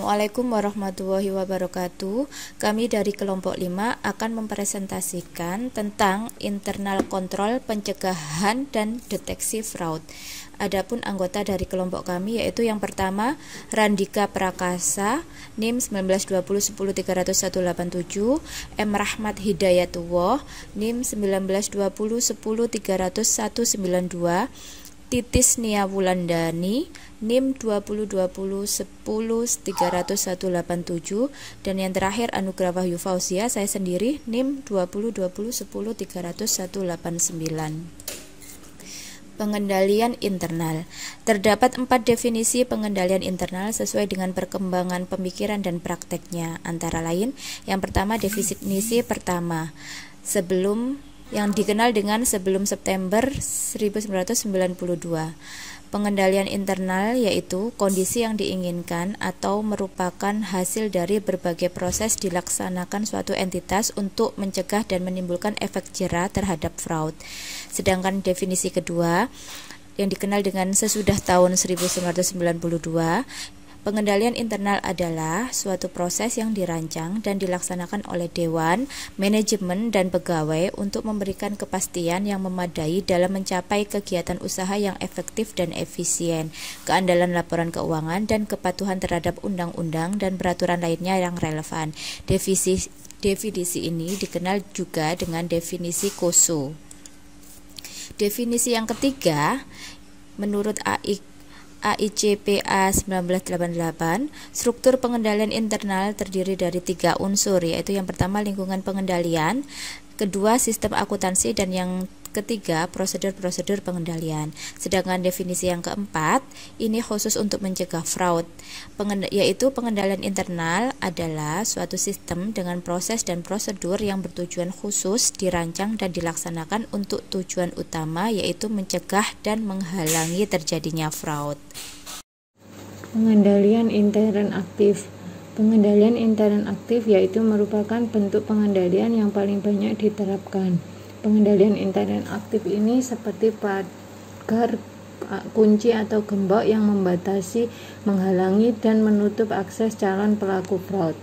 Assalamualaikum warahmatullahi wabarakatuh. Kami dari kelompok 5 akan mempresentasikan tentang internal kontrol pencegahan dan deteksi fraud. Adapun anggota dari kelompok kami yaitu yang pertama Randika Prakasa, NIM 1920 1030187, M Rahmat Hidayatullah, NIM 1920 1030192, Titis Nia Wulandani, NIM 2020 10 30187, dan yang terakhir Anugrah Wahyu Fauzia, saya sendiri, NIM 2020 10 30189. Pengendalian internal. Terdapat 4 definisi pengendalian internal sesuai dengan perkembangan pemikiran dan prakteknya. Antara lain, yang pertama definisi pertama, yang dikenal dengan sebelum September 1992. Pengendalian internal yaitu kondisi yang diinginkan atau merupakan hasil dari berbagai proses dilaksanakan suatu entitas untuk mencegah dan menimbulkan efek jera terhadap fraud. Sedangkan definisi kedua yang dikenal dengan sesudah tahun 1992, pengendalian internal adalah suatu proses yang dirancang dan dilaksanakan oleh dewan, manajemen, dan pegawai untuk memberikan kepastian yang memadai dalam mencapai kegiatan usaha yang efektif dan efisien, keandalan laporan keuangan, dan kepatuhan terhadap undang-undang dan peraturan lainnya yang relevan. Definisi ini dikenal juga dengan definisi KOSO. Definisi yang ketiga, menurut AICPA 1988, struktur pengendalian internal terdiri dari 3 unsur, yaitu yang pertama lingkungan pengendalian, kedua sistem akuntansi, dan yang ketiga prosedur-prosedur pengendalian. Sedangkan definisi yang keempat ini khusus untuk mencegah fraud, yaitu pengendalian internal adalah suatu sistem dengan proses dan prosedur yang bertujuan khusus dirancang dan dilaksanakan untuk tujuan utama, yaitu mencegah dan menghalangi terjadinya fraud. Pengendalian intern aktif. Pengendalian intern aktif yaitu merupakan bentuk pengendalian yang paling banyak diterapkan. Pengendalian intern aktif ini seperti pagar, kunci atau gembok yang membatasi, menghalangi, dan menutup akses calon pelaku fraud.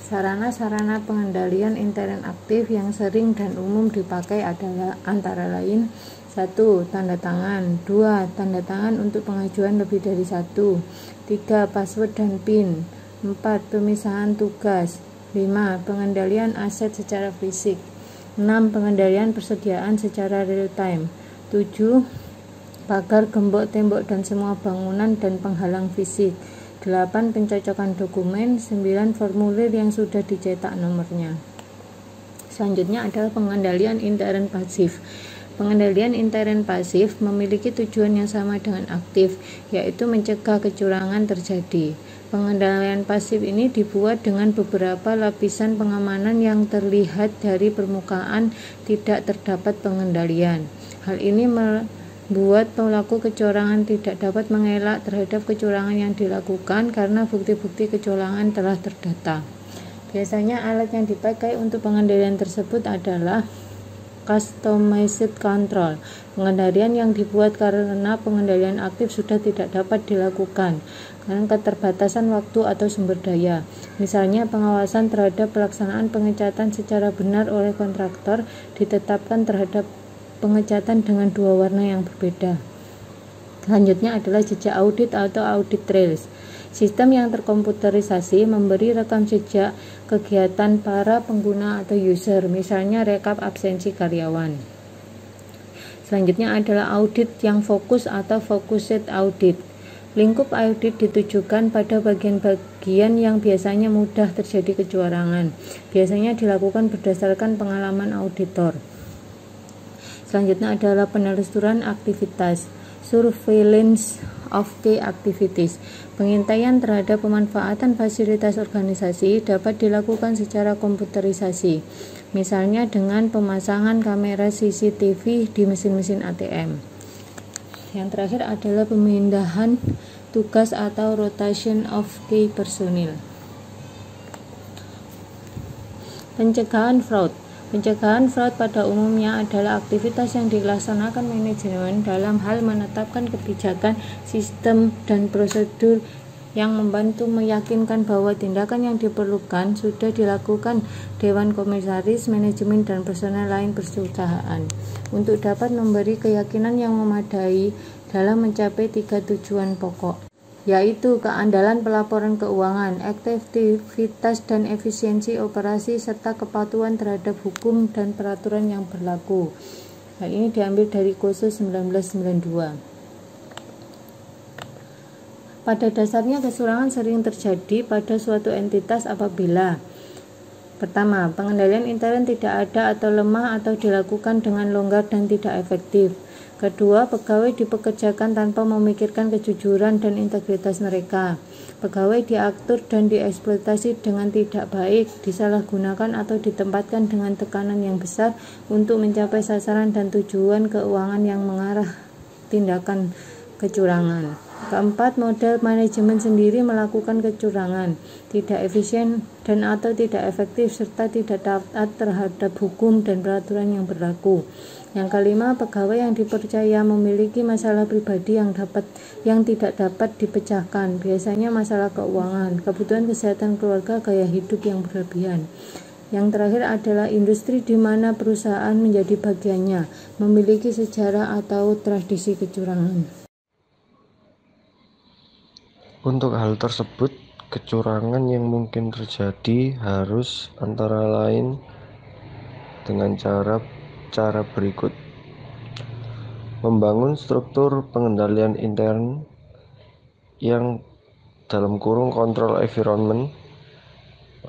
Sarana-sarana pengendalian intern aktif yang sering dan umum dipakai adalah antara lain 1. Tanda tangan. 2. Tanda tangan untuk pengajuan lebih dari 1. 3. Password dan PIN. 4. Pemisahan tugas. 5. Pengendalian aset secara fisik. 6. Pengendalian persediaan secara real time. 7. Pagar, gembok, tembok, dan semua bangunan dan penghalang fisik. 8. Pencocokan dokumen. 9. Formulir yang sudah dicetak nomornya. Selanjutnya adalah pengendalian intern pasif. Pengendalian intern pasif memiliki tujuan yang sama dengan aktif, yaitu mencegah kecurangan terjadi. Pengendalian pasif ini dibuat dengan beberapa lapisan pengamanan yang terlihat dari permukaan, tidak terdapat pengendalian. Hal ini membuat pelaku kecurangan tidak dapat mengelak terhadap kecurangan yang dilakukan karena bukti-bukti kecurangan telah terdata. Biasanya alat yang dipakai untuk pengendalian tersebut adalah customized control, pengendalian yang dibuat karena pengendalian aktif sudah tidak dapat dilakukan karena keterbatasan waktu atau sumber daya. Misalnya, pengawasan terhadap pelaksanaan pengecatan secara benar oleh kontraktor ditetapkan terhadap pengecatan dengan 2 warna yang berbeda. Selanjutnya adalah jejak audit atau audit trails. Sistem yang terkomputerisasi memberi rekam jejak kegiatan para pengguna atau user, misalnya rekap absensi karyawan. Selanjutnya adalah audit yang fokus atau focused audit. Lingkup audit ditujukan pada bagian-bagian yang biasanya mudah terjadi kecurangan. Biasanya dilakukan berdasarkan pengalaman auditor. Selanjutnya adalah penelusuran aktivitas, surveillance of key activities. Pengintaian terhadap pemanfaatan fasilitas organisasi dapat dilakukan secara komputerisasi, misalnya dengan pemasangan kamera CCTV di mesin-mesin ATM. Yang terakhir adalah pemindahan tugas atau rotation of key personnel. Pencegahan fraud. Pencegahan fraud pada umumnya adalah aktivitas yang dilaksanakan manajemen dalam hal menetapkan kebijakan, sistem, dan prosedur yang membantu meyakinkan bahwa tindakan yang diperlukan sudah dilakukan Dewan Komisaris, Manajemen, dan personel lain perusahaan untuk dapat memberi keyakinan yang memadai dalam mencapai 3 tujuan pokok, yaitu keandalan pelaporan keuangan, efektivitas dan efisiensi operasi, serta kepatuhan terhadap hukum dan peraturan yang berlaku. Hal ini diambil dari Kursus 1992. Pada dasarnya kecurangan sering terjadi pada suatu entitas apabila: pertama, pengendalian intern tidak ada atau lemah atau dilakukan dengan longgar dan tidak efektif. Kedua, pegawai dipekerjakan tanpa memikirkan kejujuran dan integritas mereka. Pegawai diatur dan dieksploitasi dengan tidak baik, disalahgunakan atau ditempatkan dengan tekanan yang besar untuk mencapai sasaran dan tujuan keuangan yang mengarah tindakan kecurangan. Keempat, model manajemen sendiri melakukan kecurangan, tidak efisien dan atau tidak efektif, serta tidak taat terhadap hukum dan peraturan yang berlaku. Yang kelima, pegawai yang dipercaya memiliki masalah pribadi yang tidak dapat dipecahkan, biasanya masalah keuangan, kebutuhan kesehatan keluarga, gaya hidup yang berlebihan. Yang terakhir adalah industri di mana perusahaan menjadi bagiannya, memiliki sejarah atau tradisi kecurangan. Untuk hal tersebut, kecurangan yang mungkin terjadi harus antara lain dengan cara berikut: membangun struktur pengendalian intern yang (control environment),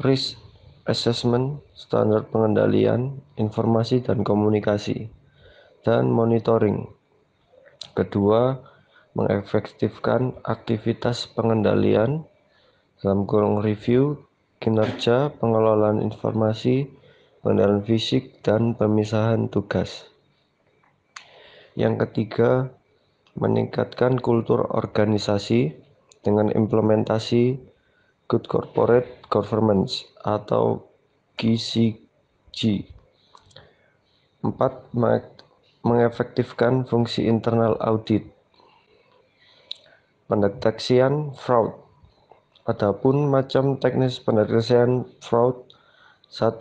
risk assessment, standar pengendalian, informasi dan komunikasi, dan monitoring. Kedua, mengefektifkan aktivitas pengendalian (review, kinerja, pengelolaan informasi, pengendalian fisik, dan pemisahan tugas). Yang ketiga, meningkatkan kultur organisasi dengan implementasi Good Corporate Governance atau GCG. 4. Mengefektifkan fungsi internal audit. Pendeteksian fraud. Adapun macam teknis pendeteksian fraud: 1.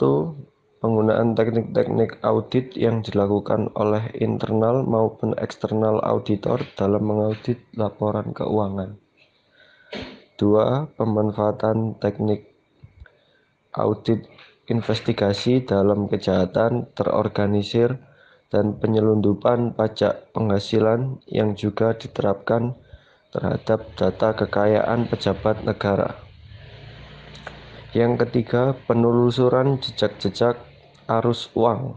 Penggunaan teknik-teknik audit yang dilakukan oleh internal maupun eksternal auditor dalam mengaudit laporan keuangan. 2. Pemanfaatan teknik audit investigasi dalam kejahatan terorganisir dan penyelundupan pajak penghasilan yang juga diterapkan terhadap data kekayaan pejabat negara. Yang ketiga, penelusuran jejak-jejak arus uang.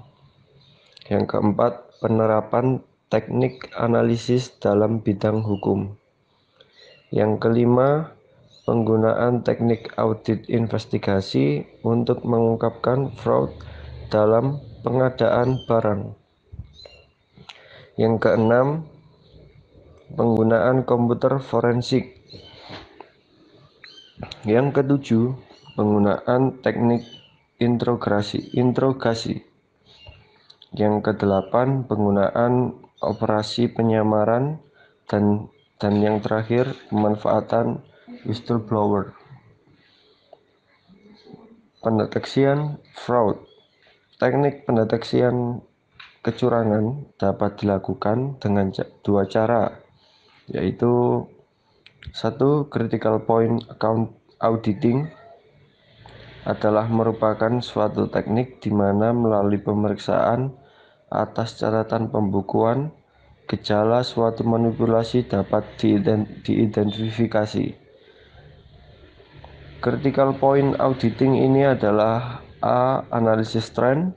Yang keempat, penerapan teknik analisis dalam bidang hukum. Yang kelima, penggunaan teknik audit investigasi untuk mengungkapkan fraud dalam pengadaan barang. Yang keenam, penggunaan komputer forensik. Yang ketujuh, penggunaan teknik interogasi. Yang kedelapan, penggunaan operasi penyamaran, dan yang terakhir, pemanfaatan whistleblower. Pendeteksian fraud. Teknik pendeteksian kecurangan dapat dilakukan dengan dua cara, yaitu 1. Critical point account auditing adalah merupakan suatu teknik di mana melalui pemeriksaan atas catatan pembukuan, gejala suatu manipulasi dapat diidentifikasi. Critical point auditing ini adalah: A. Analisis trend.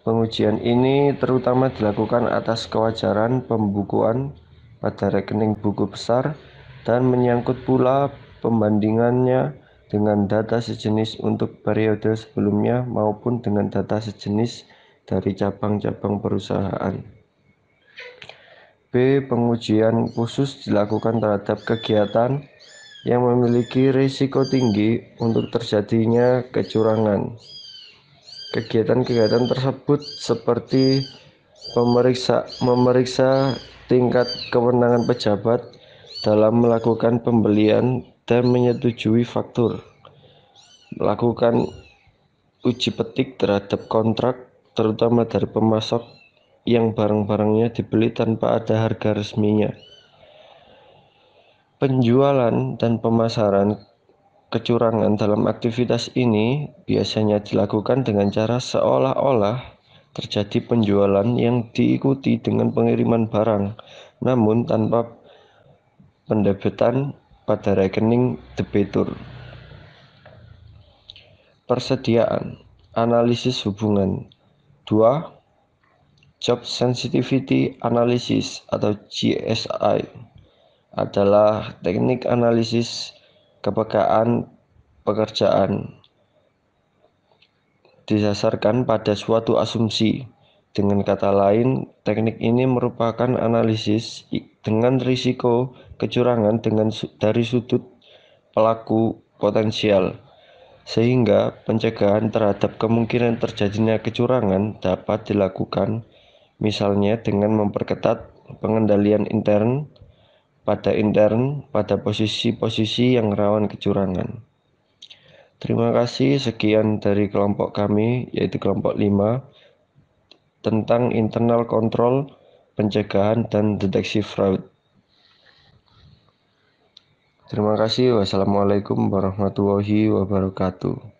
Pengujian ini terutama dilakukan atas kewajaran pembukuan pada rekening buku besar dan menyangkut pula pembandingannya dengan data sejenis untuk periode sebelumnya maupun dengan data sejenis dari cabang-cabang perusahaan. B. Pengujian khusus dilakukan terhadap kegiatan yang memiliki risiko tinggi untuk terjadinya kecurangan. Kegiatan-kegiatan tersebut seperti memeriksa tingkat kewenangan pejabat dalam melakukan pembelian dan menyetujui faktur, melakukan uji petik terhadap kontrak, terutama dari pemasok yang barang-barangnya dibeli tanpa ada harga resminya. Penjualan dan pemasaran kecurangan dalam aktivitas ini biasanya dilakukan dengan cara seolah-olah terjadi penjualan yang diikuti dengan pengiriman barang, namun tanpa pendebitan pada rekening debitur. Persediaan, analisis hubungan. 2. Job Sensitivity Analysis atau GSI adalah teknik analisis kepekaan pekerjaan didasarkan pada suatu asumsi. Dengan kata lain, teknik ini merupakan analisis dengan risiko kecurangan dari sudut pelaku potensial, sehingga pencegahan terhadap kemungkinan terjadinya kecurangan dapat dilakukan, misalnya dengan memperketat pengendalian intern pada posisi-posisi yang rawan kecurangan. Terima kasih, sekian dari kelompok kami, yaitu kelompok 5, tentang internal control, pencegahan, dan deteksi fraud. Terima kasih. Wassalamualaikum warahmatullahi wabarakatuh.